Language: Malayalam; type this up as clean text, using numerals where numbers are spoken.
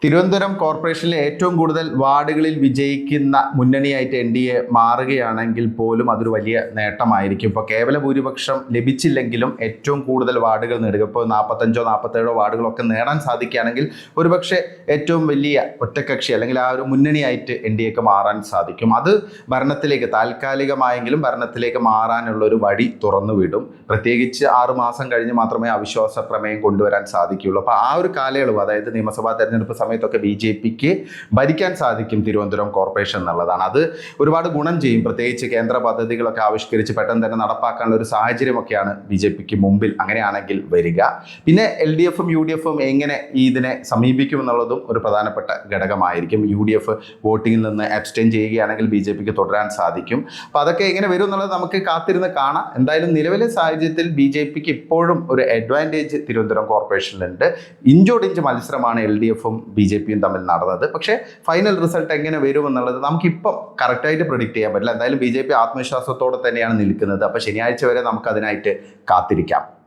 തിരുവനന്തപുരം കോർപ്പറേഷനിലെ ഏറ്റവും കൂടുതൽ വാർഡുകളിൽ വിജയിക്കുന്ന മുന്നണിയായിട്ട് NDA മാറുകയാണെങ്കിൽ പോലും അതൊരു വലിയ നേട്ടമായിരിക്കും. ഇപ്പോൾ കേവല ഭൂരിപക്ഷം ലഭിച്ചില്ലെങ്കിലും ഏറ്റവും കൂടുതൽ വാർഡുകൾ നേടുക, ഇപ്പോൾ 45-47 വാർഡുകളൊക്കെ നേടാൻ സാധിക്കുകയാണെങ്കിൽ ഒരുപക്ഷെ ഏറ്റവും വലിയ ഒറ്റക്കക്ഷി അല്ലെങ്കിൽ ആ ഒരു മുന്നണിയായിട്ട് NDAക്ക് മാറാൻ സാധിക്കും. അത് ഭരണത്തിലേക്ക് താൽക്കാലികമായെങ്കിലും ഭരണത്തിലേക്ക് മാറാനുള്ള ഒരു വഴി തുറന്നു വിടും. പ്രത്യേകിച്ച് 6 മാസം കഴിഞ്ഞ് മാത്രമേ അവിശ്വാസ പ്രമേയം കൊണ്ടുവരാൻ സാധിക്കുകയുള്ളൂ. അപ്പോൾ ആ ഒരു കാലയളവ്, അതായത് നിയമസഭാ തെരഞ്ഞെടുപ്പ് സമയത്തൊക്കെ BJPക്ക് ഭരിക്കാൻ സാധിക്കും തിരുവനന്തപുരം കോർപ്പറേഷൻ എന്നുള്ളതാണ്. അത് ഒരുപാട് ഗുണം ചെയ്യും. പ്രത്യേകിച്ച് കേന്ദ്ര പദ്ധതികളൊക്കെ ആവിഷ്കരിച്ച് പെട്ടെന്ന് തന്നെ നടപ്പാക്കാനുള്ള ഒരു സാഹചര്യമൊക്കെയാണ് BJPക്ക് മുമ്പിൽ അങ്ങനെയാണെങ്കിൽ വരിക. പിന്നെ LDFും UDFും എങ്ങനെ ഇതിനെ സമീപിക്കുമെന്നുള്ളതും ഒരു പ്രധാനപ്പെട്ട ഘടകമായിരിക്കും. UDF വോട്ടിങ്ങിൽ നിന്ന് അബ്സ്റ്റെയിൻ ചെയ്യുകയാണെങ്കിൽ BJPക്ക് തുടരാൻ സാധിക്കും. അപ്പോൾ അതൊക്കെ എങ്ങനെ വരും എന്നുള്ളത് നമുക്ക് കാത്തിരുന്ന് കാണാം. എന്തായാലും നിലവിലെ സാഹചര്യത്തിൽ BJPക്ക് ഇപ്പോഴും ഒരു അഡ്വാൻറ്റേജ് തിരുവനന്തപുരം കോർപ്പറേഷനിലുണ്ട്. ഇഞ്ചോടിഞ്ച് മത്സരമാണ് LDFും BJPയും തമ്മിൽ നടന്നത്. പക്ഷേ ഫൈനൽ റിസൾട്ട് എങ്ങനെ വരുമെന്നുള്ളത് നമുക്കിപ്പം കറക്റ്റായിട്ട് പ്രെഡിക്റ്റ് ചെയ്യാൻ പറ്റില്ല. എന്തായാലും BJP ആത്മവിശ്വാസത്തോടെ തന്നെയാണ് നിൽക്കുന്നത്. അപ്പോൾ ശനിയാഴ്ച വരെ നമുക്ക് അതിനായിട്ട് കാത്തിരിക്കാം.